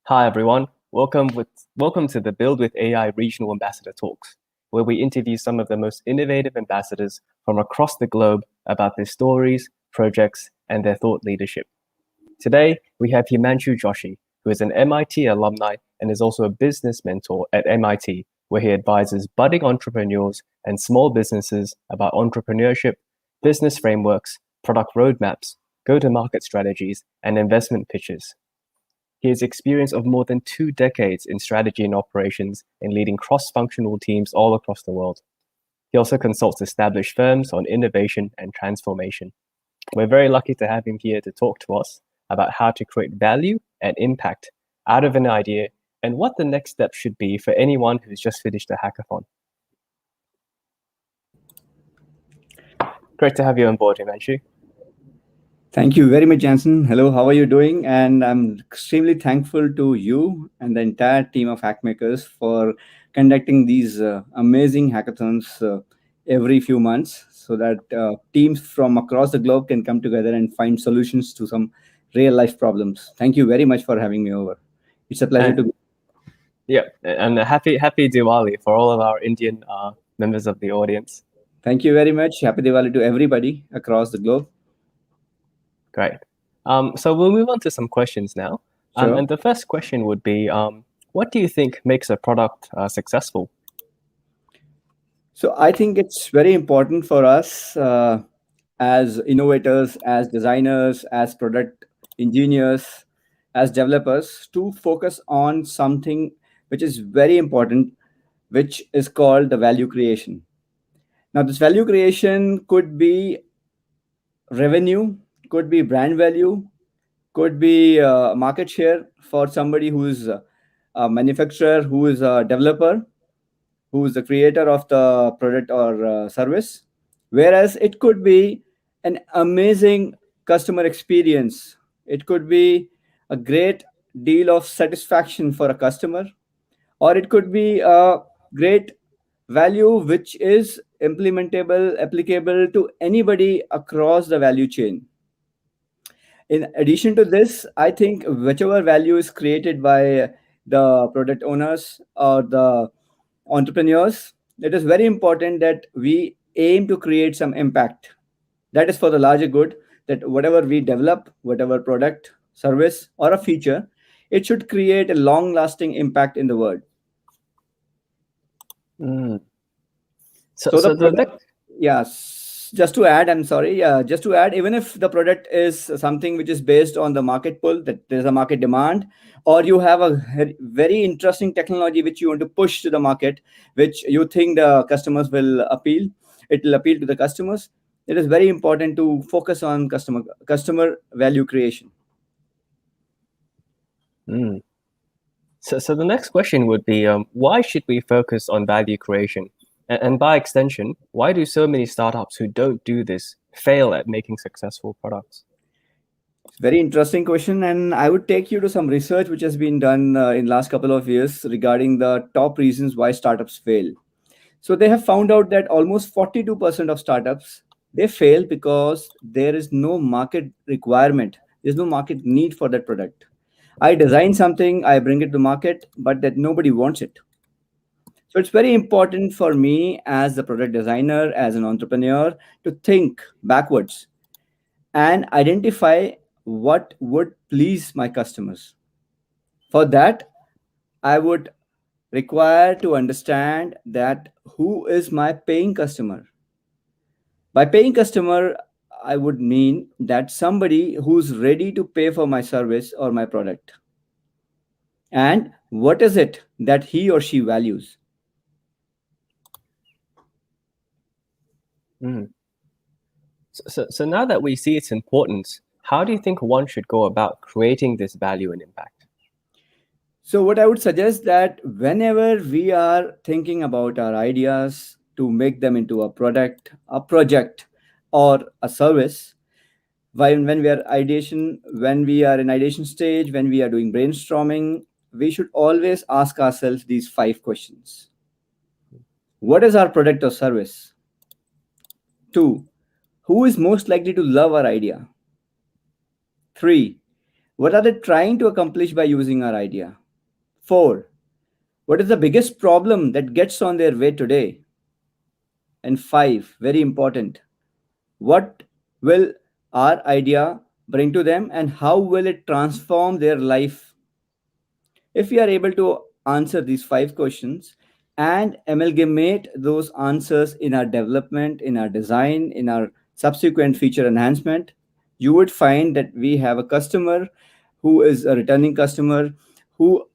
Hi everyone. Welcome to the Build with AI Regional Ambassador Talks, where we interview some of the most innovative ambassadors from across the globe about their stories, projects, and their thought leadership. Today, we have Himanshu Joshi, who is an MIT alumni and is also a business mentor at MIT, where he advises budding entrepreneurs and small businesses about entrepreneurship, business frameworks, product roadmaps, go-to-market strategies, and investment pitches. He has experience of more than 2 decades in strategy and operations and leading cross-functional teams all across the world. He also consults established firms on innovation and transformation. We're very lucky to have him here to talk to us about how to create value and impact out of an idea and what the next step should be for anyone who's just finished a hackathon. Great to have you on board, Himanshu. Thank you very much, Jansen. Hello, how are you doing? And I'm extremely thankful to you and the entire team of Hackmakers for conducting these amazing hackathons every few months so that teams from across the globe can come together and find solutions to some real life problems. Thank you very much for having me over. It's a pleasure to be. Yeah, and happy Diwali for all of our Indian members of the audience. Thank you very much. Happy Diwali to everybody across the globe. Great. So we'll move on to some questions now. Sure. And the first question would be, what do you think makes a product successful? So I think it's very important for us as innovators, as designers, as product engineers, as developers to focus on something which is very important, which is called the value creation. Now, this value creation could be revenue, could be brand value, could be market share for somebody who is a manufacturer, who is a developer, who is the creator of the product or service. Whereas it could be an amazing customer experience. It could be a great deal of satisfaction for a customer, or it could be a great value which is implementable, applicable to anybody across the value chain. In addition to this, I think whichever value is created by the product owners or the entrepreneurs, it is very important that we aim to create some impact. That is for the larger good, that whatever we develop, whatever product, service, or a feature, it should create a long lasting impact in the world. So the the product, yes, just to add, I'm sorry, just to add, even if the product is something which is based on the market pull, that there's a market demand, or you have a very interesting technology which you want to push to the market, which you think the customers will appeal, it will appeal to the customers. It is very important to focus on customer value creation. So the next question would be, why should we focus on value creation? And by extension, why do so many startups who don't do this fail at making successful products? Very interesting question, and I would take you to some research which has been done in last couple of years regarding the top reasons why startups fail. So they have found out that almost 42% of startups, they fail because there is no market requirement. There's no market need for that product. I design something, I bring it to market, but that nobody wants it. So it's very important for me as a product designer, as an entrepreneur, to think backwards and identify what would please my customers. For that, I would require to understand that who is my paying customer. By paying customer, I would mean that somebody who's ready to pay for my service or my product. And what is it that he or she values? So now that we see its importance, how do you think one should go about creating this value and impact? So what I would suggest that whenever we are thinking about our ideas to make them into a product, a project, or a service, when we are ideation, when we are in ideation stage, when we are doing brainstorming, we should always ask ourselves these 5 questions. What is our product or service? 2, who is most likely to love our idea? 3, what are they trying to accomplish by using our idea? 4, what is the biggest problem that gets on their way today? And 5, very important, what will our idea bring to them and how will it transform their life? If we are able to answer these 5 questions and amalgamate those answers in our development, in our design, in our subsequent feature enhancement, you would find that we have a customer who is a returning customer who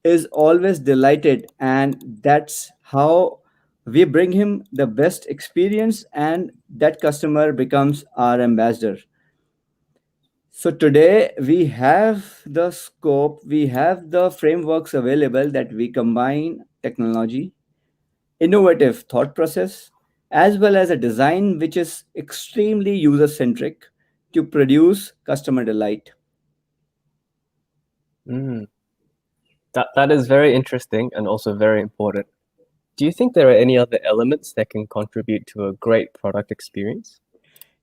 is always delighted, and that's how we bring him the best experience, and that customer becomes our ambassador. So today we have the scope, we have the frameworks available that we combine technology, innovative thought process, as well as a design which is extremely user centric to produce customer delight. Mm. That is very interesting and also very important. Do you think there are any other elements that can contribute to a great product experience?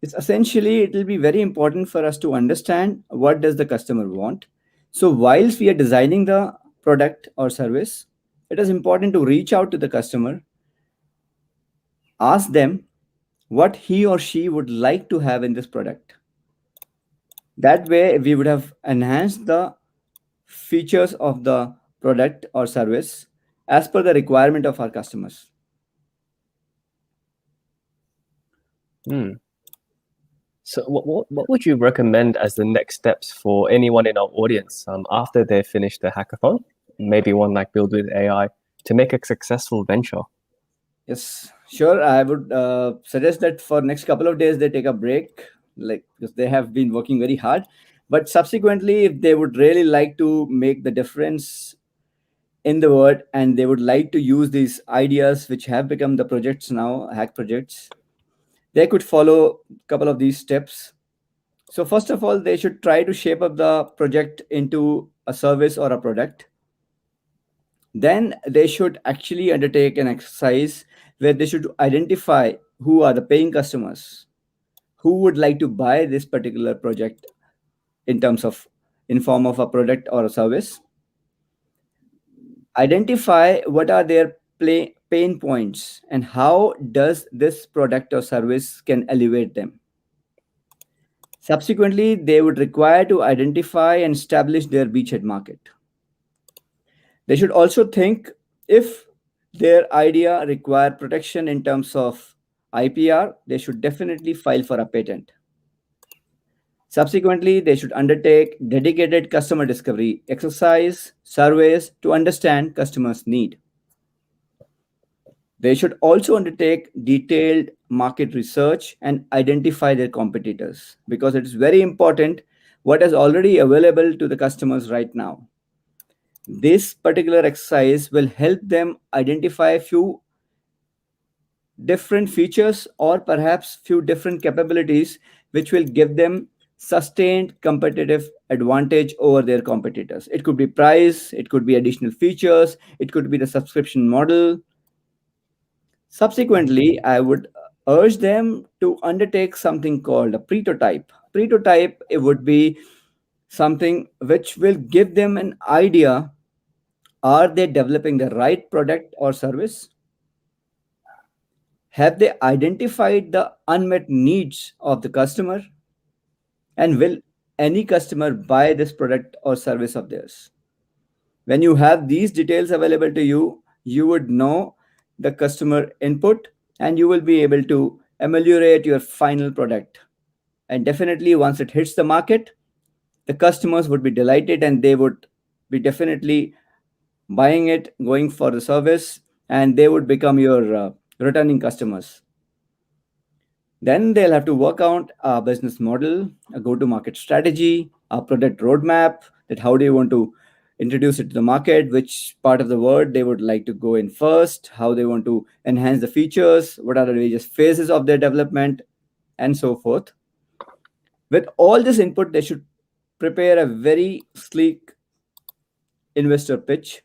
It's essentially, it will be very important for us to understand what does the customer want. So whilst we are designing the product or service, it is important to reach out to the customer, ask them what he or she would like to have in this product. That way we would have enhanced the features of the product or service as per the requirement of our customers. Hmm. So, what would you recommend as the next steps for anyone in our audience after they finish the hackathon, maybe one like Build with AI, to make a successful venture? Yes, sure. I would suggest that for next couple of days they take a break, like because they have been working very hard. But subsequently, if they would really like to make the difference in the world and they would like to use these ideas which have become the projects now, hack projects, they could follow a couple of these steps. So first of all, they should try to shape up the project into a service or a product. Then they should actually undertake an exercise where they should identify who are the paying customers, who would like to buy this particular project in terms of in form of a product or a service. Identify what are their pain points and how does this product or service can elevate them. Subsequently, they would require to identify and establish their beachhead market. They should also think if their idea require protection in terms of IPR, they should definitely file for a patent. Subsequently, they should undertake dedicated customer discovery exercise surveys to understand customers' need. They should also undertake detailed market research and identify their competitors because it is very important what is already available to the customers right now. This particular exercise will help them identify a few different features or perhaps few different capabilities which will give them sustained competitive advantage over their competitors. It could be price, it could be additional features, it could be the subscription model. Subsequently, I would urge them to undertake something called a prototype. Prototype, it would be something which will give them an idea, are they developing the right product or service? Have they identified the unmet needs of the customer? And will any customer buy this product or service of theirs? When you have these details available to you, you would know the customer input and you will be able to ameliorate your final product. And definitely, once it hits the market, the customers would be delighted and they would be definitely buying it, going for the service, and they would become your returning customers. Then they'll have to work out a business model, a go to market strategy, a product roadmap, that how do you want to introduce it to the market, which part of the world they would like to go in first, how they want to enhance the features, what are the various phases of their development, and so forth. With all this input, they should prepare a very sleek investor pitch,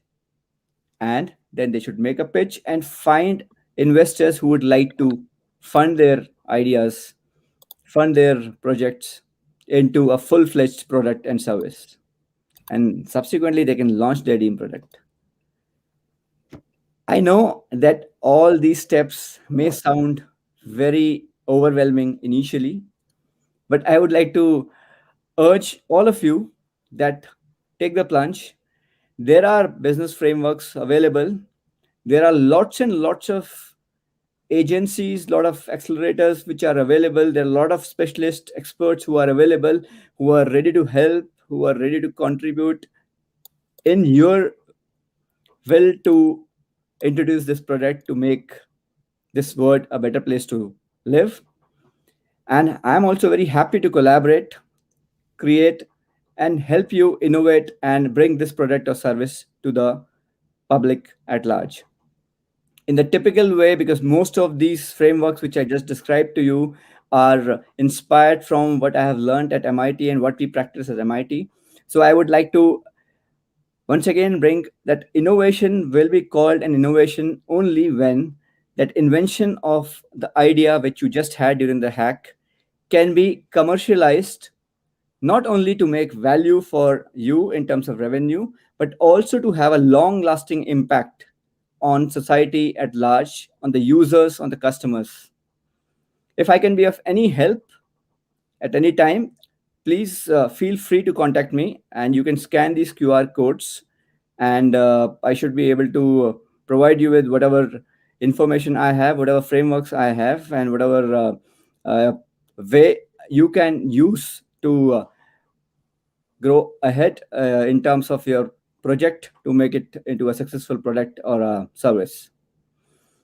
and then they should make a pitch and find investors who would like to fund their ideas, fund their projects into a full-fledged product and service. and subsequently they can launch their dream product. I know that all these steps may sound very overwhelming initially, but I would like to urge all of you that take the plunge. There are business frameworks available. There are lots and lots of agencies, lot of accelerators which are available. There are a lot of specialist experts who are available, who are ready to help, who are ready to contribute in your will to introduce this product to make this world a better place to live. And I'm also very happy to collaborate, create, and help you innovate and bring this product or service to the public at large in the typical way, because most of these frameworks which I just described to you are inspired from what I have learned at MIT and what we practice at MIT. So I would like to once again bring that innovation will be called an innovation only when that invention of the idea which you just had during the hack can be commercialized, not only to make value for you in terms of revenue, but also to have a long lasting impact on society at large, on the users, on the customers. If I can be of any help at any time, please feel free to contact me, and you can scan these QR codes, and I should be able to provide you with whatever information I have, whatever frameworks I have, and whatever way you can use to grow ahead in terms of your project to make it into a successful product or a service.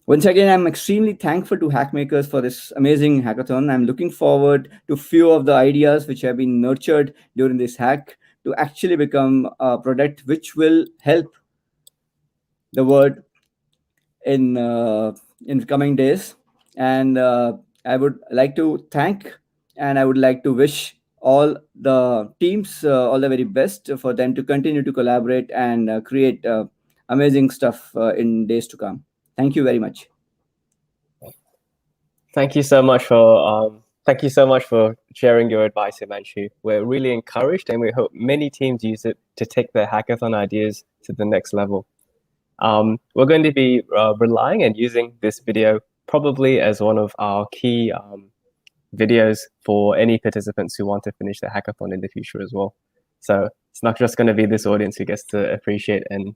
Once again, I'm extremely thankful to Hackmakers for this amazing hackathon. I'm looking forward to few of the ideas which have been nurtured during this hack to actually become a product which will help the world in coming days. And I would like to thank and I would like to wish all the teams all the very best for them to continue to collaborate and create amazing stuff in days to come. Thank you very much. Thank you so much for sharing your advice, Himanshu. We're really encouraged, and we hope many teams use it to take their hackathon ideas to the next level. We're going to be relying and using this video probably as one of our key videos for any participants who want to finish the hackathon in the future as well. So it's not just going to be this audience who gets to appreciate and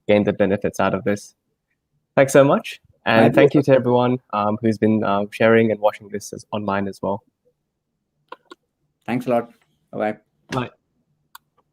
gain the benefits out of this. Thanks so much. And thank you to everyone who's been sharing and watching this online as well. Thanks a lot. Bye-bye. Bye.